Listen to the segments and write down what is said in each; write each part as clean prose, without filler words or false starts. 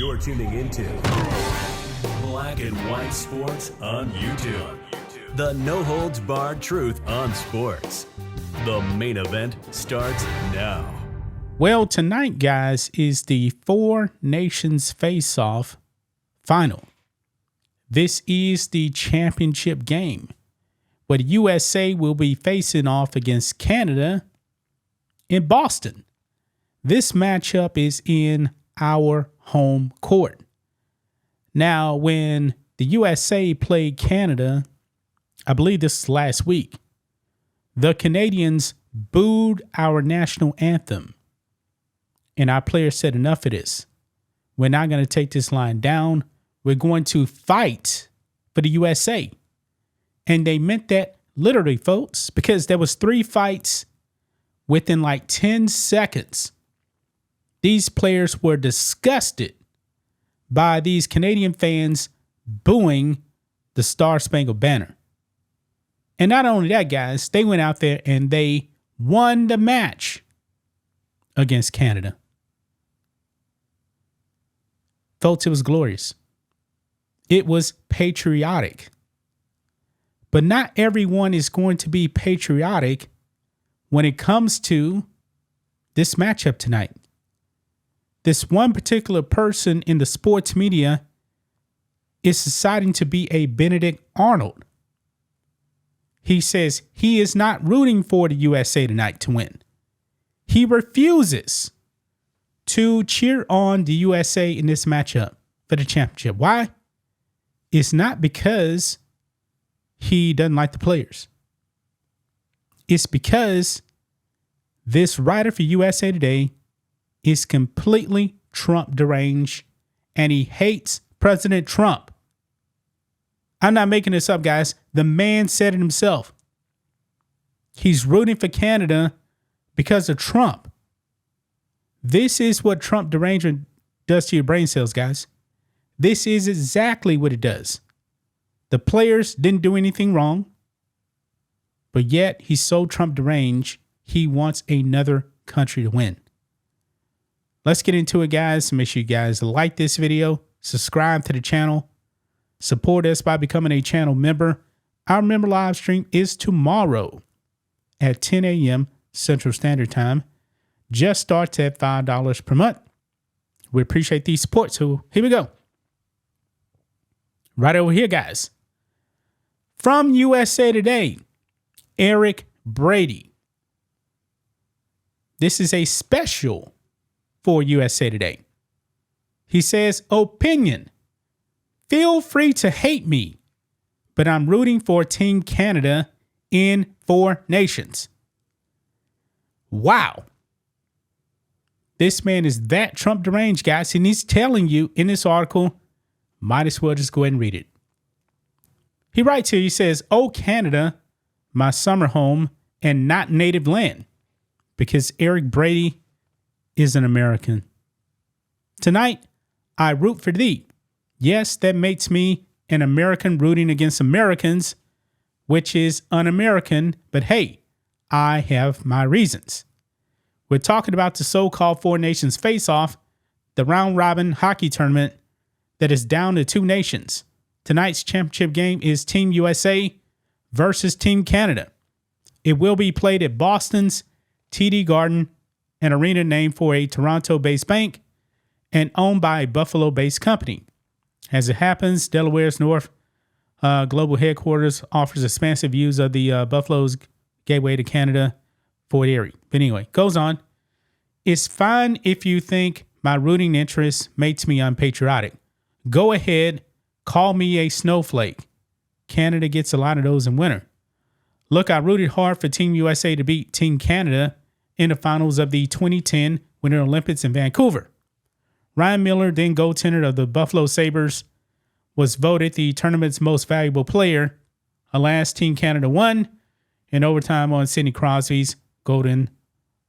You're tuning into Black and White Sports on YouTube. The no-holds-barred truth on sports. The main event starts now. Well, tonight, guys, is the Four Nations Face-Off final. This is the championship game, where the USA will be facing off against Canada in Boston. This matchup is in our home court. Now, when the USA played Canada, I believe this is last week, the Canadians booed our national anthem. And our players said, enough of this. We're not going to take this line down. We're going to fight for the USA. And they meant that literally, folks, because there was 3 fights within like 10 seconds. These players were disgusted by these Canadian fans booing the Star Spangled Banner. And not only that, guys, they went out there and they won the match against Canada. Folks, it was glorious. It was patriotic. But not everyone is going to be patriotic when it comes to this matchup tonight. This one particular person in the sports media is deciding to be a Benedict Arnold. He says he is not rooting for the USA tonight to win. He refuses to cheer on the USA in this matchup for the championship. Why? It's not because he doesn't like the players. It's because this writer for USA Today is completely Trump deranged and he hates President Trump. I'm not making this up, guys. The man said it himself. He's rooting for Canada because of Trump. This is what Trump derangement does to your brain cells, guys. This is exactly what it does. The players didn't do anything wrong, but yet he's so Trump deranged, he wants another country to win. Let's get into it, guys. Make sure you guys like this video, subscribe to the channel, support us by becoming a channel member. Our member live stream is tomorrow at 10 a.m. Central Standard Time. Just starts at $5 per month. We appreciate the support, so here we go. Right over here, guys. From USA Today, Eric Brady. This is a special for USA Today. He says, opinion. Feel free to hate me, but I'm rooting for Team Canada in Four Nations. Wow. This man is that Trump deranged, guys, and he's telling you in this article, might as well just go ahead and read it. He writes here, he says, oh, Canada, my summer home and not native land, because Eric Brady is an American. Tonight, I root for thee. Yes, that makes me an American rooting against Americans, which is un-American, but hey, I have my reasons. We're talking about the so-called Four Nations Face-Off, the round-robin hockey tournament that is down to 2 nations. Tonight's championship game is Team USA versus Team Canada. It will be played at Boston's TD Garden, an arena named for a Toronto-based bank and owned by a Buffalo-based company. As it happens, Delaware's North Global Headquarters offers expansive views of the Buffalo's gateway to Canada, Fort Erie. But anyway, goes on. It's fine if you think my rooting interest makes me unpatriotic. Go ahead, call me a snowflake. Canada gets a lot of those in winter. Look, I rooted hard for Team USA to beat Team Canada in the finals of the 2010 Winter Olympics in Vancouver. Ryan Miller, then goaltender of the Buffalo Sabres, was voted the tournament's most valuable player. Alas, Team Canada won in overtime on Sidney Crosby's golden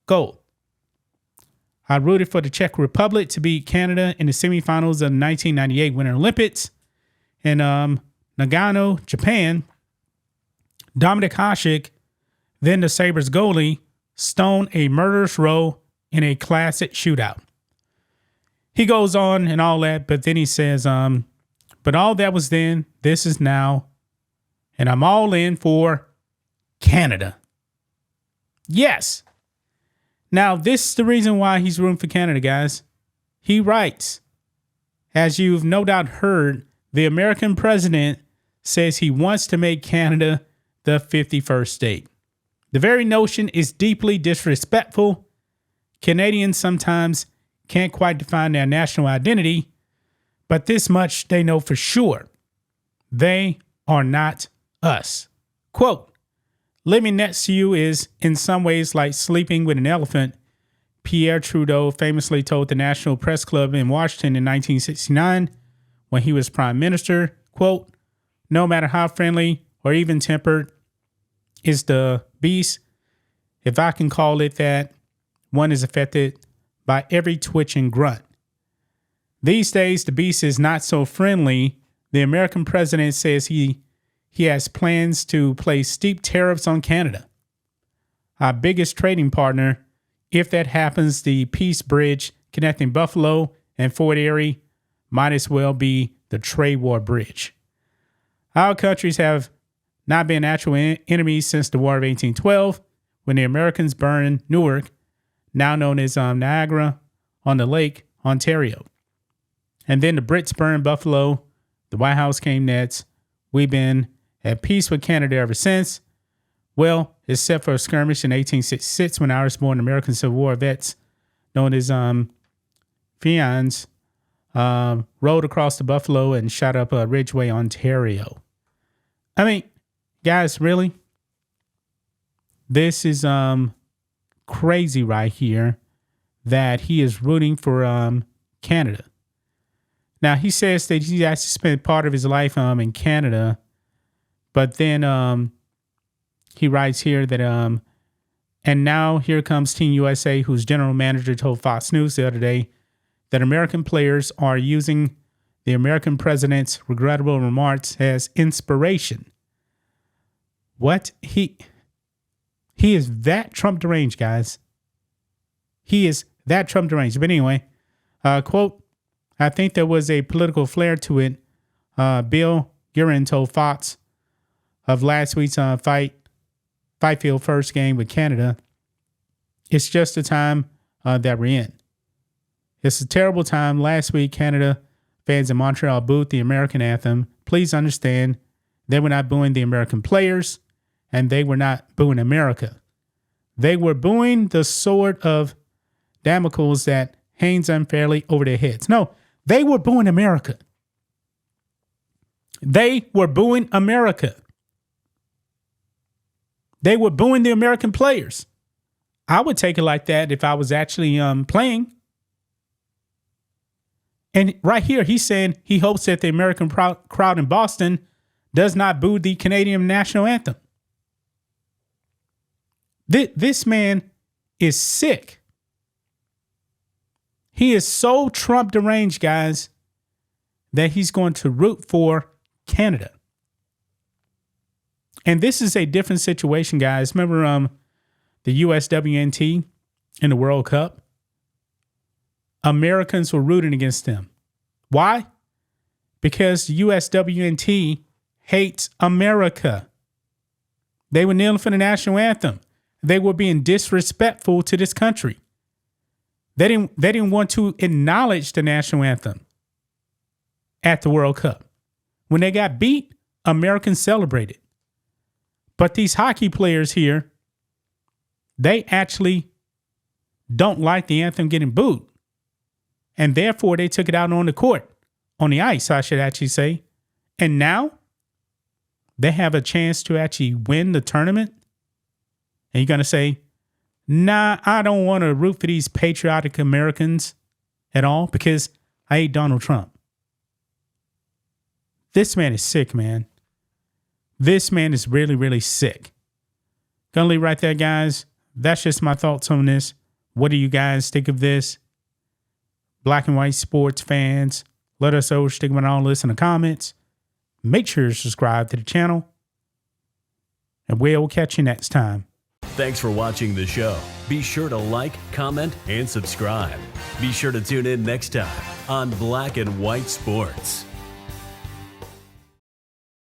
goal. I rooted for the Czech Republic to beat Canada in the semifinals of the 1998 Winter Olympics. In Nagano, Japan, Dominik Hasek, then the Sabres goalie, stoned a murderous row in a classic shootout. he goes on and all that, but then he says, but all that was then, this is now, and I'm all in for Canada. Yes. Now, this is the reason why he's rooting for Canada, guys. He writes, as you've no doubt heard, the American president says he wants to make Canada the 51st state. The very notion is deeply disrespectful. Canadians sometimes can't quite define their national identity, but this much they know for sure. They are not us. Quote, living next to you is in some ways like sleeping with an elephant, Pierre Trudeau famously told the National Press Club in Washington in 1969 when he was prime minister. Quote, no matter how friendly or even tempered is the beast, if I can call it that, one is affected by every twitch and grunt. These days, the beast is not so friendly. The American president says he has plans to place steep tariffs on Canada, our biggest trading partner. If that happens, the Peace Bridge connecting Buffalo and Fort Erie might as well be the trade war bridge. Our countries have not been actual enemies since the War of 1812, when the Americans burned Newark, now known as Niagara on the Lake, Ontario. And then the Brits burned Buffalo. The White House came next. We've been at peace with Canada ever since. Well, except for a skirmish in 1866 when Irish-born American Civil War vets known as Fians rode across the Buffalo and shot up Ridgeway, Ontario. I mean, guys, really? This is crazy right here that he is rooting for Canada. Now, he says that he actually spent part of his life in Canada, but then he writes here that, and now here comes Team USA, whose general manager told Fox News the other day that American players are using the American president's regrettable remarks as inspiration. What? He is that Trump deranged, guys. He is that Trump deranged. But anyway, quote, I think there was a political flair to it. Bill Guerin told Fox of last week's fight field first game with Canada. It's just the time that we're in. It's a terrible time. Last week, Canada fans in Montreal booed the American anthem. Please understand, they were not booing the American players, and they were not booing America. They were booing the sword of Damocles that hangs unfairly over their heads. No, they were booing America. They were booing America. They were booing the American players. I would take it like that if I was actually playing. And right here, he's saying he hopes that the American crowd in Boston does not boo the Canadian national anthem. This man is sick. He is so Trump deranged, guys, that he's going to root for Canada. And this is a different situation, guys. Remember the USWNT in the World Cup? Americans were rooting against them. Why? Because the USWNT hates America. They were kneeling for the national anthem. They were being disrespectful to this country. They didn't want to acknowledge the national anthem at the World Cup. When they got beat, Americans celebrated. But these hockey players here, they actually don't like the anthem getting booed. And therefore, they took it out on the court, on the ice, I should actually say. And now they have a chance to actually win the tournament. And you're going to say, nah, I don't want to root for these patriotic Americans at all because I hate Donald Trump. This man is sick, man. This man is really, really sick. Gonna leave right there, guys. That's just my thoughts on this. What do you guys think of this? Black and white sports fans, let us know. Stick about all this in the comments. Make sure to subscribe to the channel. And we'll catch you next time. Thanks for watching the show. Be sure to like, comment, and subscribe. Be sure to tune in next time on Black and White Sports.